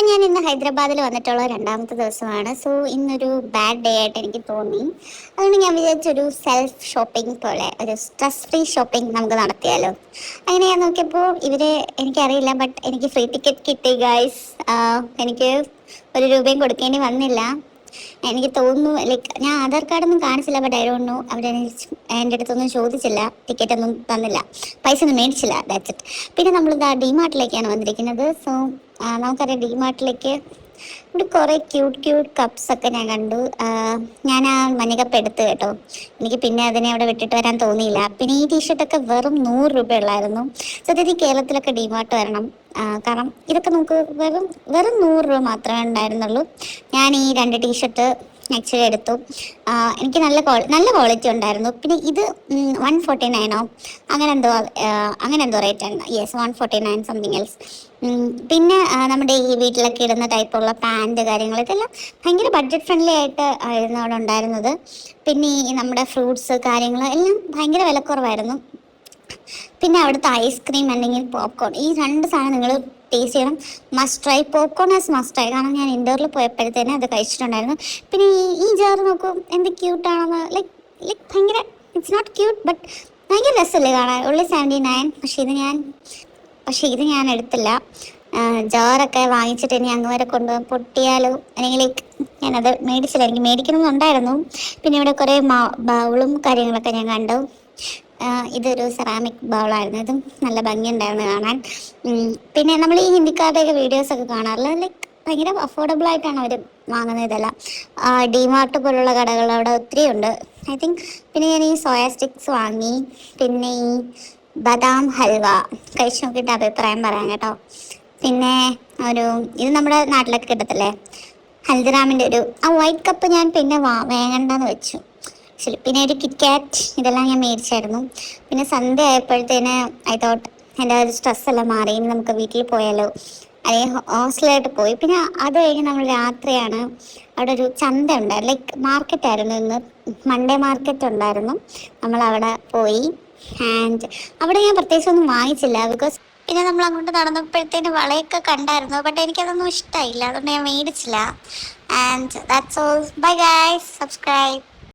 ഞാൻ ഇന്ന് ഹൈദരാബാദിൽ വന്നിട്ടുള്ള രണ്ടാമത്തെ ദിവസമാണ്. സോ ഇന്നൊരു ബാഡ് ഡേ ആയിട്ട് എനിക്ക് തോന്നി. അതുകൊണ്ട് ഞാൻ വിചാരിച്ചൊരു സെൽഫ് ഷോപ്പിംഗ് പോലെ ഒരു സ്ട്രെസ് ഫ്രീ ഷോപ്പിംഗ് നമുക്ക് നടത്തിയാലോ. അങ്ങനെ ഞാൻ നോക്കിയപ്പോൾ എനിക്കറിയില്ല, ബട്ട് എനിക്ക് ഫ്രീ ടിക്കറ്റ് കിട്ടി ഗൈസ്. എനിക്ക് ഒരു രൂപയും കൊടുക്കേണ്ടി വന്നില്ല. എനിക്ക് തോന്നുന്നു, ലൈക്ക് ഞാൻ ആധാർ കാർഡൊന്നും കാണിച്ചില്ല, ബട്ട് ഐ ഡോണ്ട് നോ, എൻ്റെ അടുത്തൊന്നും ചോദിച്ചില്ല, ടിക്കറ്റ് ഒന്നും തന്നില്ല, പൈസ ഒന്നും മേടിച്ചില്ല, ദാറ്റ്സ് ഇറ്റ്. പിന്നെ നമ്മളിതാ ഡിമാർട്ടിലേക്കാണ് വന്നിരിക്കുന്നത്. സോ നമുക്കറിയാം ഡിമാർട്ടിലേക്ക് ഇവിടെ കുറേ ക്യൂട്ട് ക്യൂട്ട് കപ്സ് ഒക്കെ ഞാൻ കണ്ടു. ഞാൻ ആ മഞ്ഞ കപ്പ് എടുത്തു കേട്ടോ. എനിക്ക് പിന്നെ അതിനെ അവിടെ വിട്ടിട്ട് വരാൻ തോന്നിയില്ല. പിന്നെ ഈ ടീഷർട്ടൊക്കെ വെറും 100 രൂപ ഉള്ളായിരുന്നു. സത്യത്തിൽ കേരളത്തിലൊക്കെ ഡിമാർട്ട് വരണം. കാരണം ഇതൊക്കെ നമുക്ക് വെറും വെറും 100 രൂപ മാത്രമേ ഉണ്ടായിരുന്നുള്ളൂ. ഞാൻ ഈ 2 ടീഷർട്ട് ആക്ച്വലി എടുത്തു. എനിക്ക് നല്ല ക്വാളിറ്റി ഉണ്ടായിരുന്നു. പിന്നെ ഇത് 149 അങ്ങനെ എന്തോ റേറ്റ് ആണ്. Yes, 149 something else. പിന്നെ നമ്മുടെ ഈ വീട്ടിലൊക്കെ ഇടുന്ന ടൈപ്പുള്ള പാൻറ് കാര്യങ്ങൾ, ഇതെല്ലാം ഭയങ്കര ബഡ്ജറ്റ് ഫ്രണ്ട്ലി ആയിട്ട് ആയിരുന്നു അവിടെ ഉണ്ടായിരുന്നത്. പിന്നെ ഈ നമ്മുടെ ഫ്രൂട്ട്സ് കാര്യങ്ങൾ എല്ലാം ഭയങ്കര വിലക്കുറവായിരുന്നു. പിന്നെ അവിടുത്തെ ഐസ്ക്രീം അല്ലെങ്കിൽ പോപ്കോൺ, ഈ 2 സാധനം നിങ്ങൾ ടേസ്റ്റ് ചെയ്യണം. Must try. Popcorn as must try, കാരണം ഞാൻ ഇൻഡോറിൽ പോയപ്പോഴത്തേനെ അത് കഴിച്ചിട്ടുണ്ടായിരുന്നു. പിന്നെ ഈ ജാർ നോക്കൂ, എന്ത് ക്യൂട്ടാണെന്ന്. ലൈക്ക് ഭയങ്കര, ഇറ്റ്സ് നോട്ട് ക്യൂട്ട് ബട്ട് ഭയങ്കര രസമല്ലേ കാണാൻ. ഉള്ളി 79. പക്ഷേ ഇത് ഞാൻ എടുത്തില്ല. ജാറൊക്കെ വാങ്ങിച്ചിട്ട് ഇനി അങ്ങ് വരെ കൊണ്ടുപോകാൻ പൊട്ടിയാലോ, അല്ലെങ്കിൽ ലൈക്ക് ഞാനത് മേടിച്ചില്ല. എനിക്ക് മേടിക്കണമെന്നുണ്ടായിരുന്നു. പിന്നെ ഇവിടെ കുറേ ബൗളും കാര്യങ്ങളൊക്കെ ഞാൻ കണ്ടു. ഇതൊരു സെറാമിക് ബൗളായിരുന്നു. ഇതും നല്ല ഭംഗിയുണ്ടായിരുന്നു കാണാൻ. പിന്നെ നമ്മൾ ഈ ഹിന്ദിക്കാരുടെയൊക്കെ വീഡിയോസൊക്കെ കാണാറില്ല, ലൈക്ക് ഭയങ്കര അഫോർഡബിൾ ആയിട്ടാണ് അവർ വാങ്ങുന്നത് ഇതെല്ലാം. ഡിമാർട്ട് പോലുള്ള കടകൾ അവിടെ ഒത്തിരി ഉണ്ട്, ഐ തിങ്ക്. പിന്നെ ഞാൻ ഈ സോയ സ്റ്റിക്സ് വാങ്ങി. പിന്നെ ഈ ബദാം ഹൽവ കഴിച്ചു നോക്കിയിട്ട് അഭിപ്രായം പറയാം കേട്ടോ. പിന്നെ ഇത് നമ്മുടെ നാട്ടിലൊക്കെ കിട്ടത്തില്ലേ, ഹൽദിറാമിൻ്റെ ആ വൈറ്റ് കപ്പ് ഞാൻ പിന്നെ വേങ്ങണ്ടെന്ന് വെച്ചു. ശരി. പിന്നെ ഒരു കിറ്റ്കാറ്റ്, ഇതെല്ലാം ഞാൻ മേടിച്ചായിരുന്നു. പിന്നെ സന്ധ്യ ആയപ്പോഴത്തേന് ഐ തോട്ട് എൻ്റെ ഒരു സ്ട്രെസ്സെല്ലാം മാറി, ഇനി നമുക്ക് വീട്ടിൽ പോയാലോ, അല്ലെങ്കിൽ ഹോസ്റ്റലായിട്ട് പോയി. പിന്നെ അത് കഴിഞ്ഞ് നമ്മൾ രാത്രിയാണ്, അവിടെ ഒരു ചന്ത ഉണ്ടായിരുന്നു, ലൈക്ക് മാർക്കറ്റായിരുന്നു ഇന്ന്, മൺഡേ മാർക്കറ്റ് ഉണ്ടായിരുന്നു. നമ്മൾ അവിടെ പോയി. ആൻഡ് അവിടെ ഞാൻ പ്രത്യേകിച്ചൊന്നും വാങ്ങിച്ചില്ല, ബിക്കോസ് പിന്നെ നമ്മൾ അങ്ങോട്ട് നടന്നപ്പോഴത്തേന് വളയൊക്കെ കണ്ടായിരുന്നു, ബട്ട് എനിക്കതൊന്നും ഇഷ്ടമായില്ല, അതുകൊണ്ട് ഞാൻ മേടിച്ചില്ല. And that's all. Bye guys, subscribe.